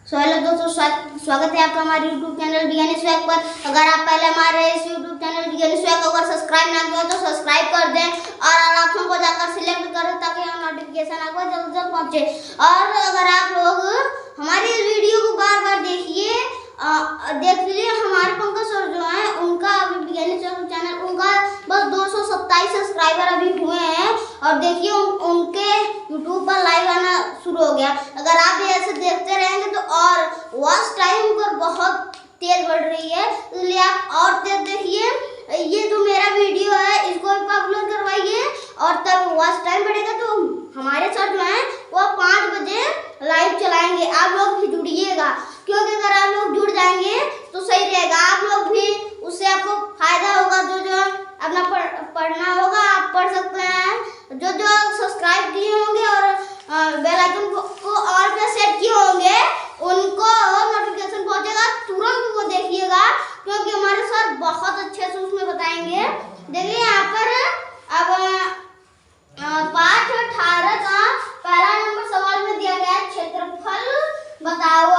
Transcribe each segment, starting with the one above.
So hello दोस्तों, स्वागत है आपका हमारे YouTube चैनल विज्ञानी स्वैग पर। अगर आप पहले हमारे इस YouTube चैनल विज्ञानी स्वैग को अगर सब्सक्राइब ना किया तो सब्सक्राइब कर दें और ऑप्शन को जाकर सिलेक्ट करें ताकि हम नोटिफिकेशन आपको जल्द से जल्द पहुंचे। और अगर आप लोग हमारी इस वीडियो को बार बार देखिए, देख लीजिए हमारे पंकज सर जो है उनका अभी विज्ञानी चैनल उनका बस 227 सब्सक्राइबर अभी हुए हैं और देखिए उनके YouTube पर लाइव आना शुरू हो गया। अगर आप भी ऐसे देखते रहेंगे तो और वॉच टाइम पर बहुत तेज बढ़ रही है, इसलिए आप और तेज देखिए। ये जो मेरा वीडियो है इसको भी पॉपुलर करवाइए और तब वॉच टाइम बढ़ेगा तो हमारे सर जो है वो 5 बजे लाइव चलाएंगे। आप लोग भी जुड़िएगा, क्योंकि अगर आप लोग जुड़ जाएंगे तो सही रहेगा। आप लोग भी उससे आपको फायदा होगा। जो अपना पढ़ना होगा आप पढ़ सकते हैं। जो सब्सक्राइब किए होंगे और बेल आइकन को ऑल पे सेट किए होंगे उनको नोटिफिकेशन पहुंचेगा, तुरंत वो देखिएगा, क्योंकि हमारे सर बहुत अच्छे से उसमें बताएंगे। देखिए यहाँ पर अब पाठ 18 का पहला नंबर सवाल में दिया गया है, क्षेत्रफल बताओ।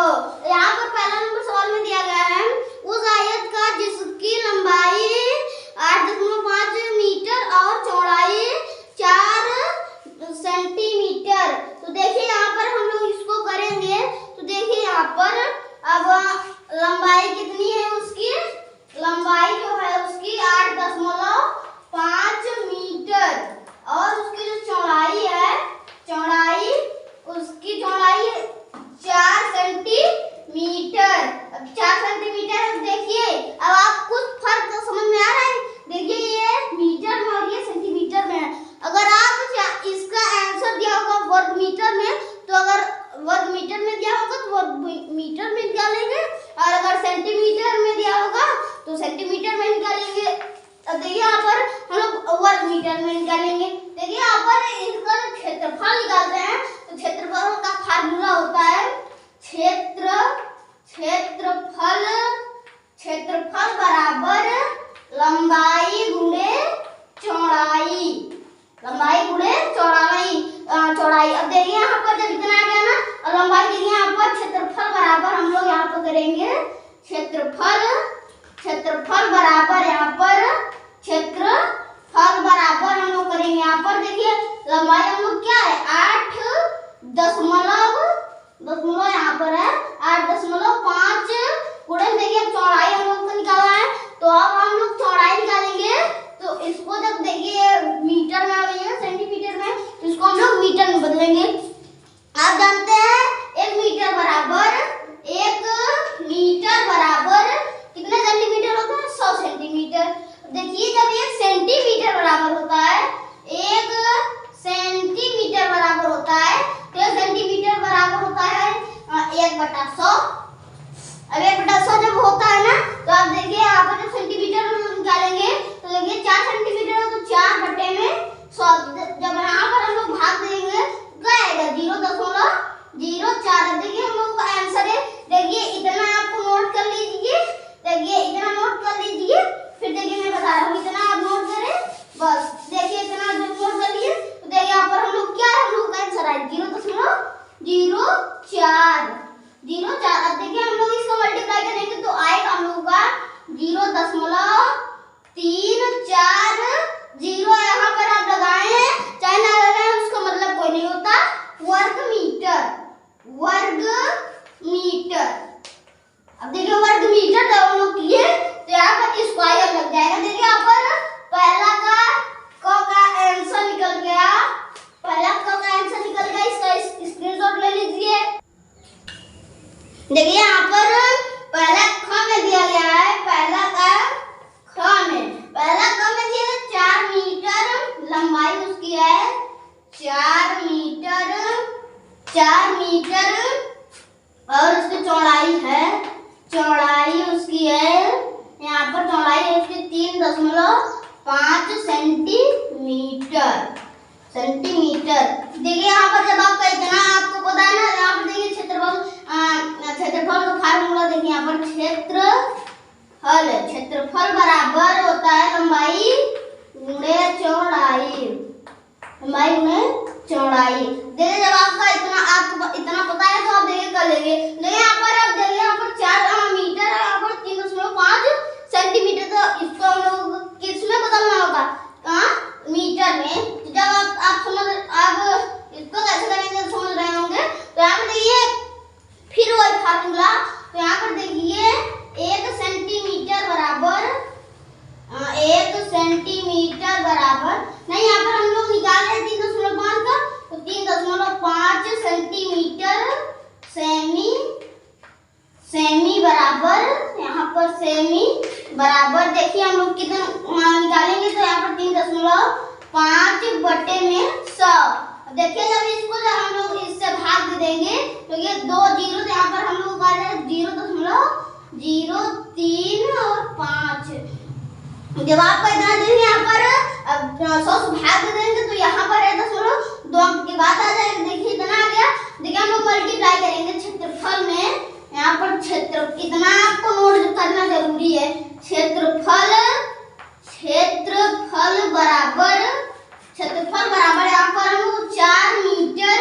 यहाँ पर पहला नंबर सवाल में दिया गया है उस आयत का जिसकी लंबाई 8.5 मीटर और चौड़ाई 4 सेंटीमीटर। तो देखिए यहाँ पर हम लोग इसको करेंगे तो देखिए यहाँ पर अब लंबाई कितनी है, उसकी लंबाई जो है उसकी 8.5 मीटर और उसकी जो चौड़ाई है उसकी चौड़ाई 4 सेंटीमीटर। अब 4 सेंटीमीटर देखिए, अब आप कुछ फर्क समझ में आ रहा है। देखिए ये मीटर में और ये सेंटीमीटर में है। अगर आप इसका आंसर दिया होगा वर्ग मीटर में तो अगर वर्ग मीटर में दिया होगा तो वर्ग मीटर में निकालेंगे, और अगर सेंटीमीटर में दिया होगा तो सेंटीमीटर में निकालेंगे। अब देखिए यहाँ पर हम लोग वर्ग मीटर में निकालेंगे। देखिए यहाँ पर इसका क्षेत्रफल निकालते हैं तो क्षेत्रफल का फार्मूला होता है क्षेत्रफल बराबर लंबाई गुणे चौड़ाई। चौड़ाई अब देखिए यहाँ पर जब इतना आ गया ना और लंबाई देखिए यहाँ पर क्षेत्रफल बराबर हम लोग यहाँ पर करेंगे क्षेत्रफल बराबर यहाँ पर क्षेत्रफल बराबर हम लोग करेंगे। यहाँ पर देखिए लंबाई हम लोग क्या है 8 यहाँ पर है 8.5 गुणे देखिए चौड़ाई हम लोग को निकालना है। तो अब हम लोग चौड़ाई निकालेंगे तो इसको जब देखिए मीटर में आ गई है सेंटीमीटर में, इसको हम लोग मीटर में बदलेंगे। आप जानते हैं 1 मीटर बराबर कितने सेंटीमीटर होता है 100 सेंटीमीटर। देखिए जब 1 सेंटीमीटर बराबर होता है 1 सेंटीमीटर बराबर होता है तो 1 सेंटीमीटर बराबर होता है 1/100। अब 1/100 जब होता है ना तो आप देखिए यहाँ पर जब सेंटीमीटर में निकालेंगे तो देखिए 4 सेंटीमीटर है तो 4 बटे में 100। जब यहाँ पर हम लोग भाग देंगे क्या आएगा 0.04। देखिए हम लोग का आंसर है। देखिए इतना आपको नोट कर लीजिए, देखिए इतना नोट कर लीजिए, फिर देखिए मैं बता रहा हूँ इतना आप नोट करें बस। देखिए इतना जब नोट कर लिए तो देखिए यहाँ पर हम लोग क्या है, हम लोग का आंसर है 0.04। अब देखिए हम लोग इसको मल्टीप्लाई करेंगे तो आएगा हम लोग का 0.340। यहाँ पर आप लगाए हैं चाहे ना लगाए उसका मतलब कोई नहीं होता। वर्ग मीटर। अब देखिए वर्ग मीटर जब हम लोग किए तो यहाँ पर स्क्वायर लग जाएगा। देखिए यहाँ पर पहला का आंसर निकल गया, इसका स्क्रीनशॉट ले लीजिए। देखिए यहाँ पर पहला ख में दिया गया है, पहला ख में दिया है 4 मीटर लंबाई उसकी है 4 मीटर और उसकी चौड़ाई उसकी है यहाँ पर चौड़ाई उसकी 3.5 सेंटीमीटर। देखिए यहाँ पर जब आपका इतना आपको पता है ना, यहाँ पर देखिए क्षेत्रफल का फार्मूला देखिए यहाँ पर क्षेत्रफल बराबर होता है लंबाई गुणे चौड़ाई। देखिए जब आपको इतना पता है तो आप देखिए कर लेंगे। यहाँ पर सेमी बराबर, देखिए हम लोग कितना निकालेंगे तो यहाँ पर 3.5 बटे में 100। देखिए जब इसको जब हम लोग इससे भाग देंगे तो ये 2 जीरो, तो यहाँ पर हम लोग आ जाए 0.03 और 5। जब आपका इतना देंगे यहाँ पर 100 से भाग देंगे तो यहाँ पर है 0.2 अंक की बात आ जाएगी। देखिए इतना आ गया। देखिए हम लोग मल्टीप्लाई करेंगे क्षेत्रफल में, यहाँ पर क्षेत्र इतना आपको नोट करना जरूरी है। क्षेत्रफल बराबर यहाँ पर हम 4 मीटर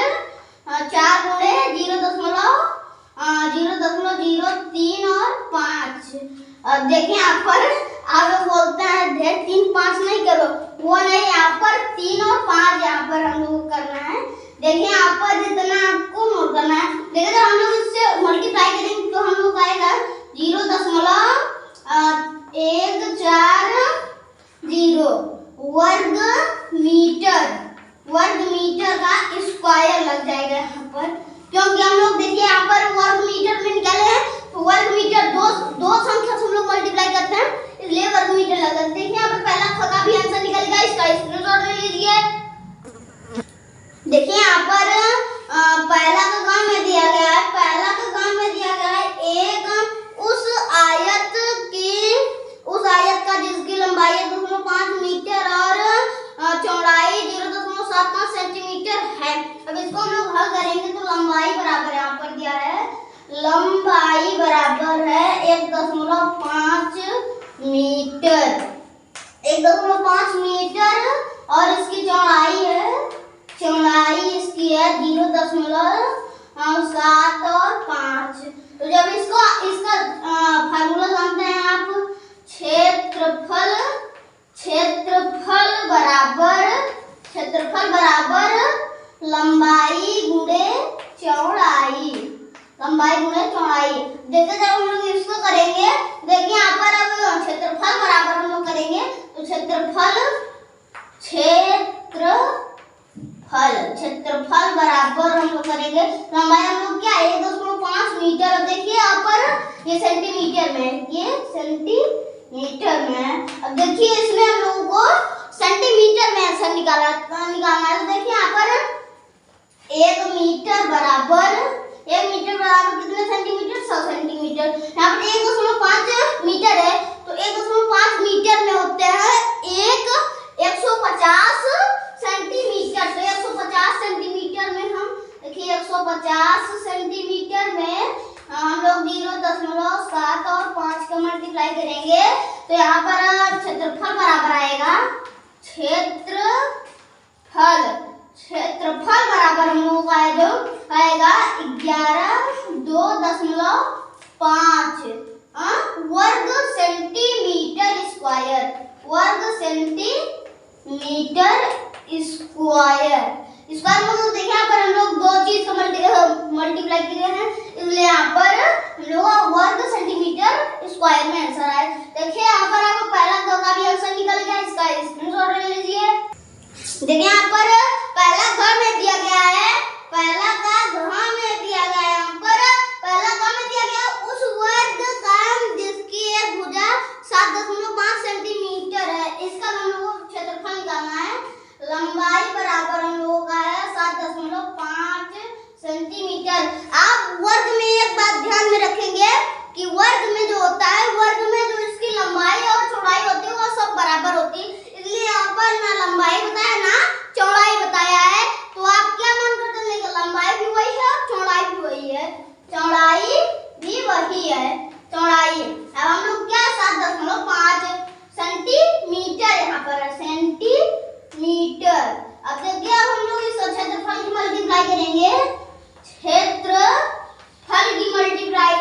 4 गुणे 0.03 और 5। अब देखिए यहाँ पर आप बोलते हैं ढेर 3 5 नहीं करो, वो नहीं, यहाँ पर 3 और 5 यहाँ पर हम लोग करना है। देखिए यहाँ पर जितना आपको नोट करना है। देखिए जब हम लोग इससे मल्टीप्लाई करेंगे तो हम लोग आएगा 0.140 वर्ग मीटर का स्क्वायर लग जाएगा यहाँ पर, क्योंकि हम लोग देखिए यहाँ पर वर्ग मीटर में निकाले हैं तो वर्ग मीटर दो संख्या से हम लोग मल्टीप्लाई करते हैं, इसलिए वर्ग मीटर लगा। देखिए यहाँ पर पहला का भी आंसर निकलेगा, इसका स्क्रीनशॉट ले लीजिए। देखिए यहाँ पर पहला का काम में दिया गया है, एक उस आयत का जिसकी लंबाई 2.5 मीटर और चौड़ाई 0.75 सेंटीमीटर है। अब इसको हम लोग हल करेंगे तो लंबाई बराबर यहाँ पर दिया है, लंबाई बराबर है 1.5 मीटर, 1.5 मीटर और इसकी चौड़ाई इसकी है 0.7 और 5। तो जब इसका फार्मूला जानते हैं आप, क्षेत्रफल बराबर लंबाई गुणे चौड़ाई। देखिए जब हम लोग इसको करेंगे, देखिए यहाँ पर अब क्षेत्रफल बराबर हम लोग करेंगे तो क्षेत्रफल बराबर हम लोग करेंगे लंबाई हम लोग क्या 1.5 मीटर। अब देखिए यहाँ पर ये सेंटीमीटर में अब देखिए इसमें हम लोगों को सेंटीमीटर में आंसर निकालना है। तो देखिए यहाँ पर 1 मीटर बराबर कितने सेंटीमीटर, 100 सेंटीमीटर। यहाँ पर 1.5 मीटर है तो 1.5 मीटर में होते हैं 150 सेंटीमीटर। तो 150 सेंटीमीटर में हम देखिए 150 सेंटीमीटर में हम लोग 0.7 और 5 का मल्टीप्लाई करेंगे तो यहाँ पर क्षेत्रफल बराबर आएगा, क्षेत्रफल बराबर हम लोग आएगा 11.5 वर्ग सेंटीमीटर स्क्वायर। इसका मतलब देखिए यहाँ पर हम लोग 2 चीज को मल्टीप्लाई किए हैं, इसलिए यहाँ पर हम लोग वर्ग सेंटीमीटर स्क्वायर में आंसर आए। देखिए यहाँ पर आपको पहला का भी आंसर निकल गया, इसका स्क्रीनशॉट ले लीजिए। देखिए यहाँ पर पहला घ में दिया गया है, उस वर्ग का जिसकी एक भुजा 7.5 सेंटीमीटर है, इसका हम लोग क्षेत्रफल निकालना है। लंबाई बराबर हम लोगों का है 7.5 सेंटीमीटर। आप वर्ग में एक बात ध्यान में रखेंगे कि वर्ग में जो होता है, वर्ग में जो इसकी लंबाई और चौड़ाई होती है वो सब बराबर होती है, इसलिए यहाँ पर ना लंबाई बताया ना चौड़ाई बताया है। तो आप क्या मान करते हैं, लंबाई भी वही है और चौड़ाई भी वही है। अब हम लोग क्या 7.5 सेंटीमीटर यहाँ पर है, सेंटीमीटर। अब देखिए अब हम लोग इस क्षेत्रफल की मल्टीप्लाई करेंगे, क्षेत्रफल की मल्टीप्लाई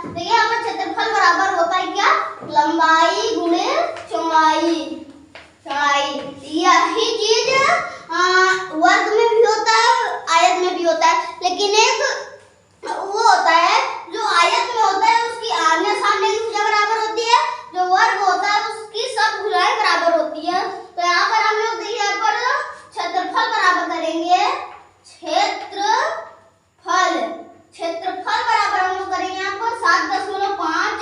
देखिए यहाँ पर क्षेत्रफल बराबर होता है क्या, लंबाई गुणे चौड़ाई। यही चीज वर्ग में भी होता है, आयत में भी होता है, लेकिन एक वो होता है जो आयत में होता है उसकी आमने सामने की भुजा बराबर होती है, जो वर्ग होता है उसकी सब भुजाएं बराबर होती है। तो यहाँ पर हम लोग देखिए यहाँ पर क्षेत्रफल बराबर करेंगे, क्षेत्रफल बराबर हम लोग करेंगे यहाँ पर 7.5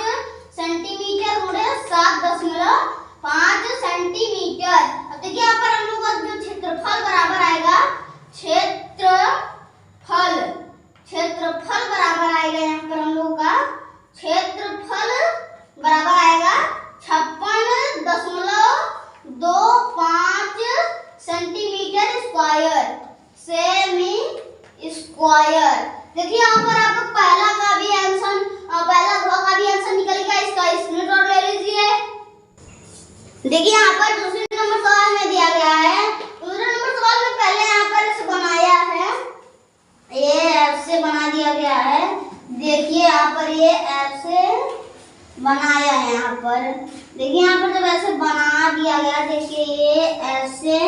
गया है। देखिए यहाँ पर ये ऐसे बनाया है। यहाँ पर देखिए, यहाँ पर जब ऐसे बना दिया गया, देखिए ये ऐसे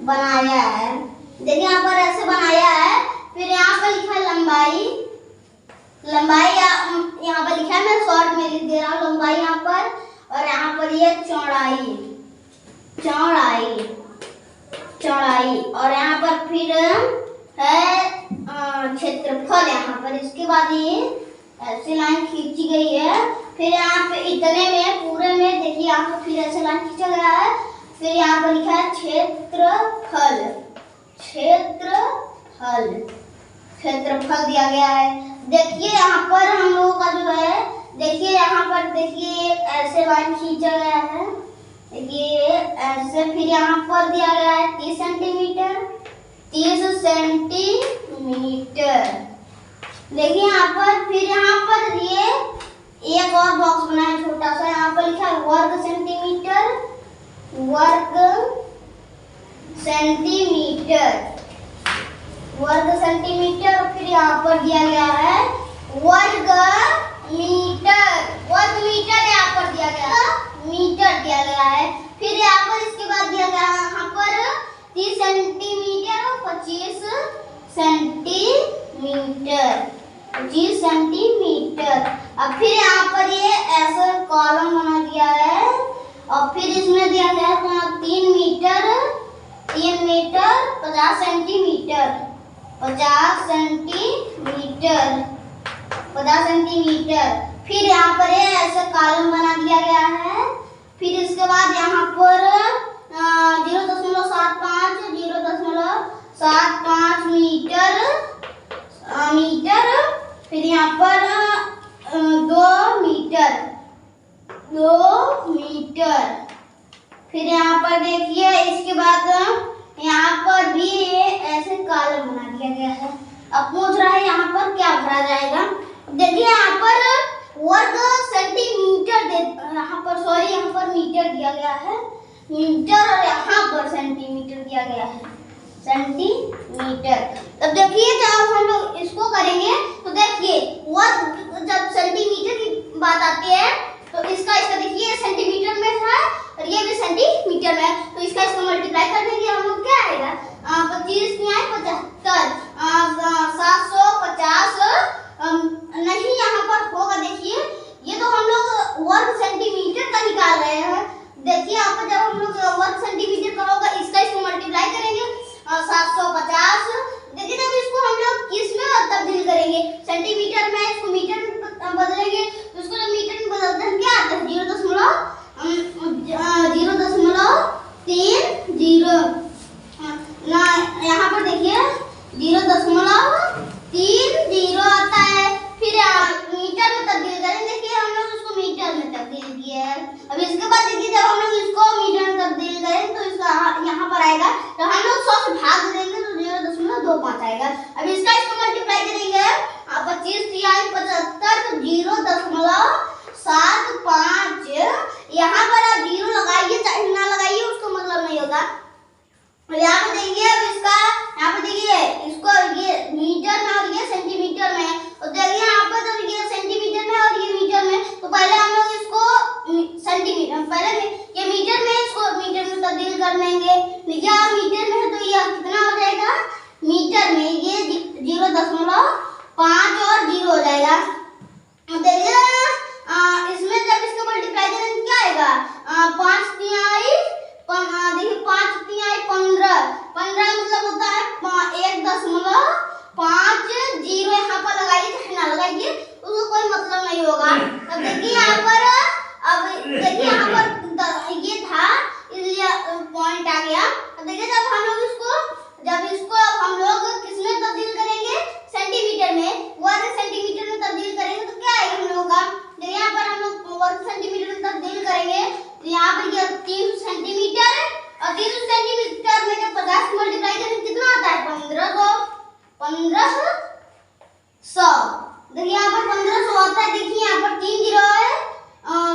बनाया है। देखिए यहाँ पर ऐसे बनाया है। फिर यहाँ पर लिखा है लंबाई। लंबाई यहाँ पर लिखा है, मैं शॉर्ट में लिख दे रहा हूँ लंबाई यहाँ पर। और यहाँ पर ये चौड़ाई, चौड़ाई, चौड़ाई। और यहाँ पर फिर है क्षेत्रफल यहाँ पर। इसके बाद ये ऐसे लाइन खींची गई है। फिर यहाँ पे इतने में पूरे में देखिए यहाँ पर फिर ऐसे लाइन खींचा गया है। फिर यहाँ पर लिखा है क्षेत्रफल, क्षेत्रफल, क्षेत्रफल दिया गया है। देखिए यहाँ पर हम लोगों का जो है, देखिए यहाँ पर देखिए ऐसे लाइन खींचा गया है। देखिए ऐसे। फिर यहाँ पर दिया गया है 30 सेंटीमीटर, 30 सेंटीमीटर। देखिए यहाँ पर। फिर यहाँ पर ये एक और बॉक्स बना है छोटा सा। यहाँ पर लिखा है वर्ग सेंटीमीटर, वर्ग सेंटीमीटर, वर्ग सेंटीमीटर। फिर यहाँ पर दिया गया है वर्ग मीटर, वर्ग मीटर यहाँ पर दिया गया है, मीटर दिया गया है। फिर यहाँ पर इसके बाद दिया गया है यहाँ पर 30 सेंटीमीटर और 25 सेंटीमीटर, 25 सेंटीमीटर। अब फिर यहाँ पर ये ऐसा कॉलम बना दिया है। और फिर इसमें दिया गया है 3 metre, 3 metre 50 centimetre, 50 centimetre, 50 centimetre. फिर यहाँ पर ये ऐसा कॉलम बना दिया गया है। फिर इसके बाद यहाँ पर 0.75, 0.75 मीटर, मीटर। फिर यहाँ पर 2 मीटर, 2 मीटर। फिर यहाँ पर देखिए इसके बाद यहाँ पर भी ऐसे कॉलम बना दिया गया है। अब पूछ रहा है यहाँ पर क्या भरा जाएगा। देखिए यहाँ पर वर्ग सेंटीमीटर यहाँ पर, सॉरी यहाँ पर मीटर दिया गया है, मीटर। और यहाँ पर सेंटीमीटर दिया गया है, सेंटीमीटर। तब देखिए जब हम लोग इसको करेंगे तो देखिए वर्ग, जब सेंटीमीटर की बात आती है तो इसका देखिए सेंटीमीटर में है और ये भी सेंटीमीटर में है। तो इसका मल्टीप्लाई कर देंगे हम लोग, क्या आएगा 25 में 75, 750। नहीं यहाँ पर होगा, देखिए ये तो हम लोग वर्ग सेंटीमीटर का निकाल रहे हैं। देखिए यहाँ पर जब हम लोग वर्ग सेंटीमीटर का होगा, इसको मल्टीप्लाई करेंगे 750। देखिए जब इसको हम लोग किस में तब्दील करेंगे, सेंटीमीटर में, इसको मीटर में बदलेंगे तो इसको जब मीटर में बदलते हैं क्या आता है 0.030 ना। यहाँ पर देखिए 0.30 आता है। फिर मीटर में तब्दील करेंगे। देखिए हम लोग इसको मीटर में तब्दील किए हैं। अब इसके बाद देखिए जब हम लोग इसको मीटर में तब्दील करें तो इसका यहाँ पर आएगा। तो हम लोग 100 से भाग देंगे तो 0.25 आएगा। अब इसको मल्टीप्लाई करेंगे 25 3 75 तो 0.75। यहाँ पर आप 0 लगाइए चाहे ना लगाइए, उसका मतलब नहीं होगा। यहाँ पे देखिए अब इसका, यहाँ पे देखिए इसको, ये मीटर में और ये सेंटीमीटर में। तो देखिए यहाँ पर जब ये सेंटीमीटर में और ये मीटर में, तो पहले हम लोग इसको सेंटीमीटर, पहले ये मीटर में, इसको मीटर में तब्दील कर लेंगे। देखिए आप मीटर में है तो ये कितना हो जाएगा, मीटर में ये 0.5 और 0 हो जाएगा। देखिए इसमें जब इसको मल्टीप्लाई करेंगे क्या आएगा 5 तिहाई, देखिए 5 तिहाई 15, 15 मतलब होता है 1.50। यहाँ पर लगाइए चाहे ना लगाइए उसको कोई मतलब नहीं होगा। अब देखिए यहाँ पर, अब देखिए यहाँ पर ये था इसलिए पॉइंट आ गया। अब देखिए जब हम लोग इसको हम लोग किसमें तब्दील करेंगे, सेंटीमीटर में, वर्ग सेंटीमीटर में तब्दील करेंगे तो क्या आएगा हम लोगों का। देखिए यहाँ पर हम लोग वर्ग सेंटीमीटर में तब्दील करेंगे तो यहाँ पर ये 300 सेंटीमीटर और 300 सेंटीमीटर में जब 50 मल्टीप्लाई करेंगे कितना आता है 1500। देखिए यहाँ पर 1500 आता है। देखिए यहाँ पर 3 0 है,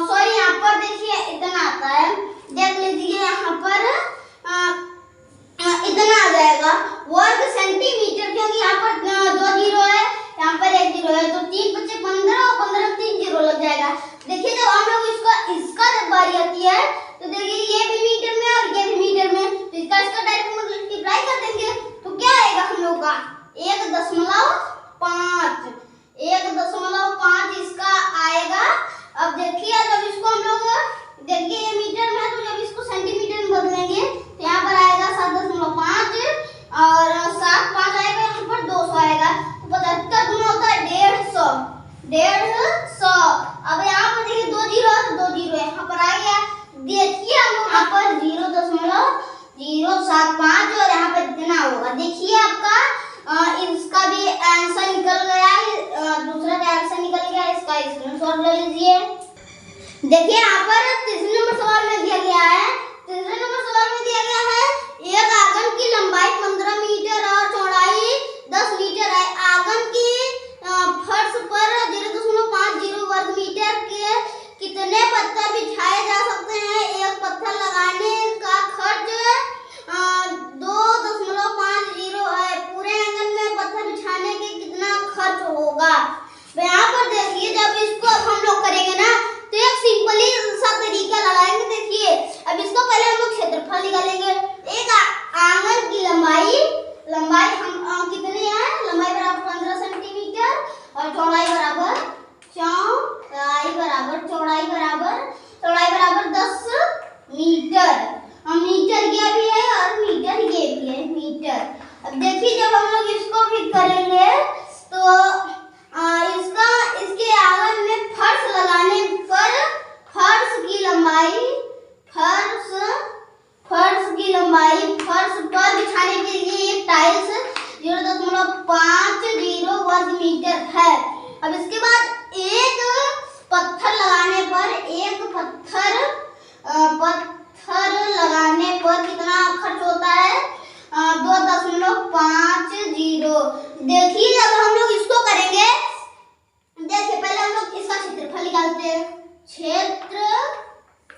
सॉरी यहाँ पर देखिए इतना आता है, देख लीजिए यहाँ पर इतना आ जाएगा वर्ग सेंटीमीटर, क्योंकि यहाँ पर 2 जीरो है, यहाँ पर 1 जीरो है, तो 3 बचे 15 और 15 में 3 जीरो लग जाएगा। देखिए जब हम लोग इसका जब बारी आती है तो देखिए ये भी मीटर में और ये भी मीटर में, तो इसका डायरेक्ट मल्टीप्लाई कर देंगे तो क्या आएगा हम लोग का 1.5, 1.5 इसका आएगा। अब देखिए जब इसको हम लोग देखिए ये मीटर में है, तो जब इसको सेंटीमीटर में बदलेंगे तो यहाँ पर आएगा 7.5 और 7 5 आएगा, यहाँ पर 200 आएगा, तो 75 गुना होता है 150। अब यहाँ पर देखिए 2 जीरो है तो 2 जीरो यहाँ पर आ गया। देखिए हम लोग यहाँ पर 0.075 और यहाँ पर इतना होगा। देखिए आपका इसका भी आंसर निकल गया है, दूसरा का आंसर निकल गया, इसका स्क्रीनशॉट ले लीजिए। देखिए यहाँ पर तीसरे नंबर सवाल में दिया गया है, तीसरे नंबर सवाल में दिया गया है एक आंगन की लंबाई 15 मीटर और चौड़ाई 10 मीटर है। आंगन की फर्श पर 0.50 वर्ग मीटर के कितने पत्थर बिछाए जा सकते हैं? एक पत्थर लगाने का खर्च 2.50 है। पूरे आंगन में पत्थर बिछाने के कितना खर्च होगा? यहाँ पर देखिए जब इसको अब हम लोग करेंगे ना तो एक सिंपली सा तरीका लगाएंगे। देखिए अब इसको पहले हम लोग क्षेत्रफल निकालेंगे। एक आंगन की लंबाई हम कितनी है? लंबाई बराबर 15 सेंटीमीटर और चौड़ाई बराबर चौड़ाई बराबर 10 मीटर। हम मीटर ये भी है और मीटर ये भी है मीटर। अब देखिए जब हम लोग इसको भी करेंगे तो इसके आंगन में फर्श लगाने पर फर्श पर बिछाने के लिए एक टाइल्स 0.50 वर्ग मीटर है। अब इसके बाद एक पत्थर लगाने पर कितना खर्च होता है? 2.50। देखिए जब हम लोग इसको करेंगे, देखिए पहले हम लोग इसका क्षेत्रफल निकालते हैं,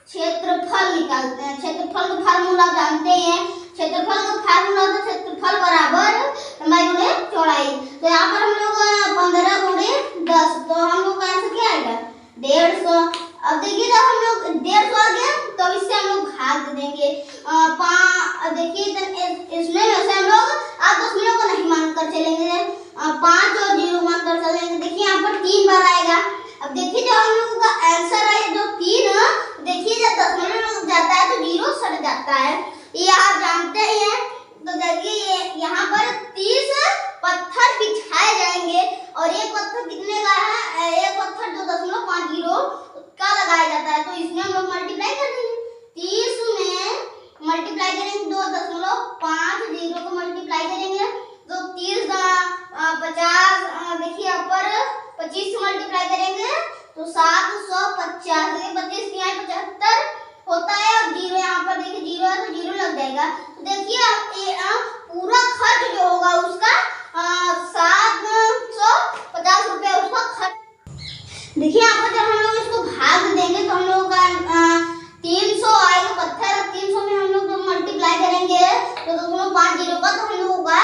क्षेत्रफल निकालते हैं। क्षेत्रफल का फार्मूला जानते हैं, क्षेत्रफल का फार्मूला होता है क्षेत्रफल बराबर लंबाई गुणे चौड़ाई। तो यहाँ पर हम लोग 15 गुणे 10, तो हम लोग का आंसर क्या आएगा? 150। अब देखिए जब हम लोग 150 आ गया तो इससे हम लोग भाग देंगे। देखिए इसमें वैसे हम लोग आप 10 मिनट को नहीं मानकर चलेंगे, 5 और 0 मानकर चलेंगे। देखिए यहाँ पर 3 बार आएगा। अब देखिए जब हम लोगों का आंसर आए जो 3, देखिए जब 10 मिनट जाता है तो 0 सट जाता है, ये आप जानते ही हैं। तो देखिए यहाँ पर 30 पत्थर बिछाए जाएंगे और एक पत्थर कितने का है? एक पत्थर 2.50 का लगाया जाता है, तो इसमें हम लोग मल्टीप्लाई कर देंगे। 30 में मल्टीप्लाई करेंगे 2.50 को मल्टीप्लाई करेंगे तो 30 50। देखिए यहाँ पर 25 से मल्टीप्लाई करेंगे तो 750, 25 की 75 होता है और 0 यहाँ पर देखिए 0 है तो 0 लग जाएगा। तो देखिए पूरा खर्च जो होगा उसका 750 रुपये उसका खर्च। देखिए यहाँ पर जब हम लोग इसको भाग देंगे तो हम लोग का 300 आएगा पत्थर। 300 में हम लोग मल्टीप्लाई करेंगे तो 2.50 का, तो हम लोग का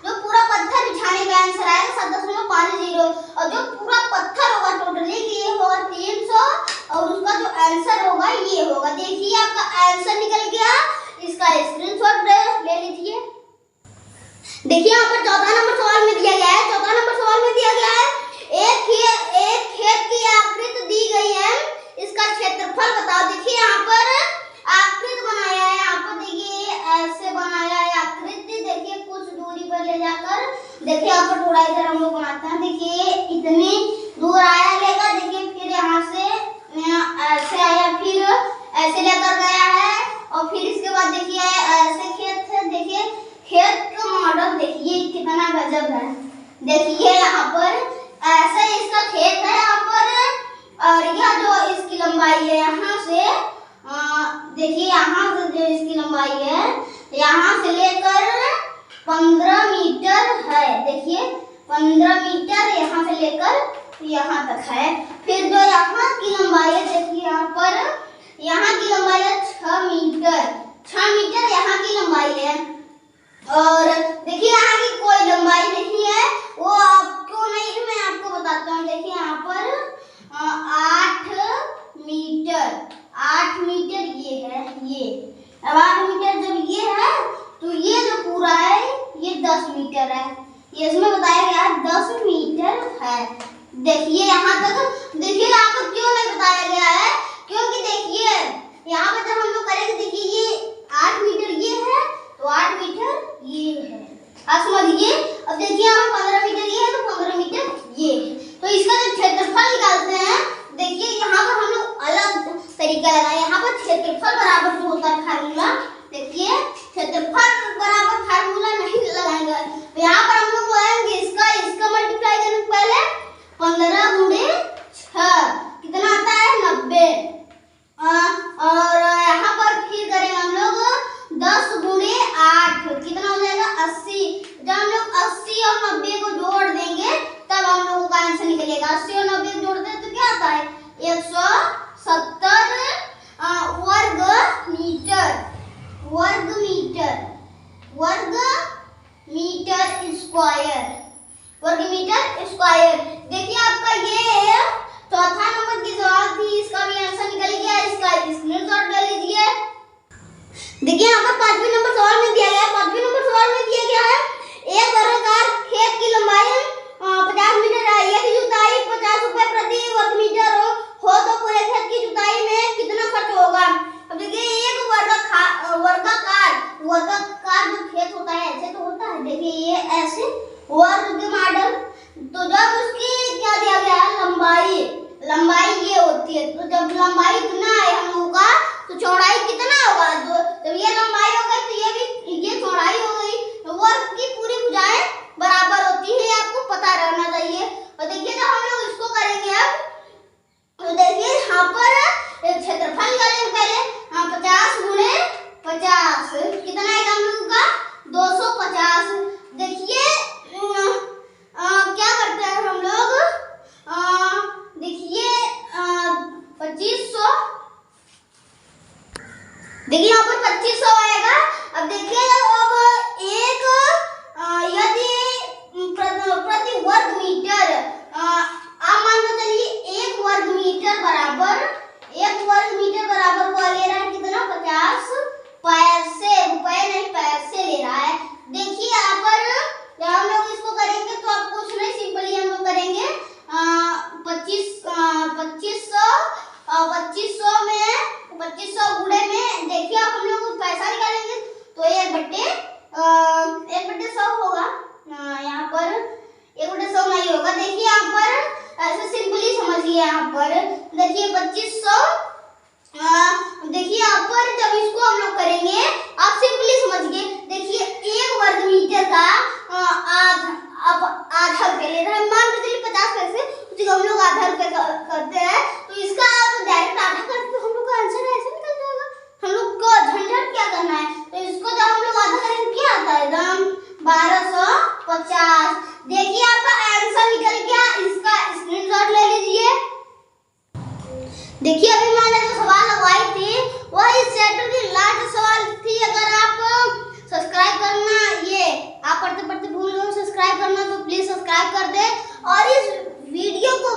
जो पूरा पत्थर बिछाने का आंसर आएगा 7.50 और जो पूरा पत्थर होगा टोटली ये होगा 300 और उसका जो आंसर होगा ये होगा। देखिए आपका आंसर निकल गया, इसका स्क्रीनशॉट ले लीजिए। देखिए यहाँ पर चौथा नंबर सवाल में दिया गया है, एक खेत की आकृति दी गई है, इसका क्षेत्रफल बताओ। देखिए यहाँ पर आकृति बनाया है, यहाँ पर देखिए ऐसे बनाया है आकृति। देखिए कुछ दूरी पर ले जाकर, देखिए यहाँ पर थोड़ा इधर हम लोग बनाते हैं। देखिए इतनी दूर आया लेगा, देखिए फिर यहाँ से ऐसे आया, फिर ऐसे लेकर गया है और फिर इसके बाद देखिए ऐसे खेत है। देखिए खेत का मॉडल देखिए कितना गजब है। देखिए यहाँ पर ऐसा इसका खेत है यहाँ पर और यह जो इसकी लंबाई है यहाँ से देखिए यहाँ से जो इसकी लंबाई है यहाँ से लेकर 15 मीटर है। देखिए 15 मीटर यहाँ से लेकर यहाँ तक है। फिर जो यहाँ की लंबाई है देखिए यहाँ पर यहाँ की लंबाई है 6 मीटर। 6 मीटर यहाँ की लंबाई है। और देखिए यहाँ की कोई लंबाई नहीं है, वो क्यों नहीं है मैं आपको बताता हूँ। देखिए यहाँ पर 8 मीटर, 8 मीटर ये है, ये अब 8 मीटर जब ये है तो ये जो पूरा है ये 10 मीटर है, ये इसमें बताया गया है 10 मीटर है। देखिए यहाँ तक, देखिए यहाँ पर क्यों नहीं बताया गया है, क्योंकि देखिए यहाँ पर जब हम लोग करेंगे, देखिए ये 8 मीटर ये है तो 8 मीटर ये है, आप समझिए। अब देखिए यहाँ पर 15 मीटर ये है तो 15 मीटर ये है, तो इसका जो क्षेत्रफल निकालते हैं, देखिए यहाँ पर हम लोग अलग तरीका लगाए। यहाँ पर क्षेत्रफल बराबर जो होता है फार्मूला, देखिए क्षेत्रफल बराबर फार्मूला नहीं लगाएंगे, तो यहाँ पर हम लोग लगाएंगे इसका मल्टीप्लाई करने से पहले 15 गुणे 6 कितना आता है 90, और यहाँ पर फिर करेंगे हम लोग 10 गुणे 8 कितना हो जाएगा 80। जब हम लोग 80 और 90 को जोड़ देंगे तब हम लोगों का आंसर निकलेगा। 80 और 90 को जोड़ते हैं तो क्या आता है 170 वर्ग मीटर, वर्ग मीटर, वर्ग मीटर स्क्वायर, वर्ग मीटर स्क्वायर। देखिए आपका ये चौथा नंबर की सवाल थी, इसका भी आंसर निकल गया, इसका स्क्रीनशॉट ले लीजिए। देखिए यहाँ पर 5वें नंबर सवाल में दिया गया है, 5वें नंबर सवाल में दिया गया है एक वर्गाकार खेत की लंबाई 50 मीटर है, एक जुताई 50 रुपए प्रति वर्ग मीटर हो तो पूरे खेत की जुताई में कितना खर्च होगा। अब देखिए एक वर्गाकार जो खेत होता है ऐसे तो होता है, देखिए ये ऐसे वर्ग मॉडल, तो जब उसकी क्या दिया गया है लंबाई, लंबाई ये होती है, तो जब लंबाई इतना है हम लोगों का तो चौड़ाई कितना होगा, जब ये लंबाई हो गई तो ये भी ये चौड़ाई हो गई, तो वर्ग की पूरी भुजाएं बराबर होती है, आपको पता रहना चाहिए। और देखिए जब हम लोग इसको करेंगे अब, तो देखिए यहाँ पर क्षेत्रफल निकालेंगे पहले 50 गुणे 50 कितना आएगा हम लोगों का 250। देखिए क्या करते हैं हम लोग, देखिए 2500, देखिए यहाँ पर 2500 आएगा। अब देखिए अब एक यदि प्रति वर्ग मीटर, आप मान लो चलिए 1 वर्ग मीटर बराबर, 1 वर्ग मीटर बराबर वो ले रहा है कितना 50 पैसे, रुपए नहीं पैसे ले रहा है। देखिए यहाँ पर जब हम लोग इसको करेंगे तो आपको कुछ नहीं, सिंपली हम लोग करेंगे 2500 में 2500 गुणे में, देखिए अब हम लोग पैसा निकालेंगे तो 1/100 होगा, यहाँ पर 1/100 नहीं होगा। देखिए यहाँ पर ऐसे सिंपली समझिए, यहाँ पर देखिए 2500, देखिए यहाँ पर जब इसको हम लोग करेंगे आप सिंपली समझिए, देखिए 1 वर्ग मीटर का आधा रुपये ले रहा है, मान लो चलिए 50 पैसे, तो हम लोग आधा रुपये करते हैं तो इसका आप डायरेक्ट आधा करते तो हम लोग का आंसर ऐसे निकल जाएगा, हम लोग को झंझट क्या करना है। तो इसको जब हम लोग आधा करेंगे क्या आता है दाम 1250। देखिए आपका आंसर निकल गया, इसका स्क्रीनशॉट ले लीजिए। देखिए अभी मैंने जो सवाल लगवाई थी वो इस चैप्टर की लास्ट सवाल थी। अगर आप सब्सक्राइब करना, ये आप पढ़ते पढ़ते भूल गए सब्सक्राइब करना, तो प्लीज सब्सक्राइब कर दे और इस वीडियो को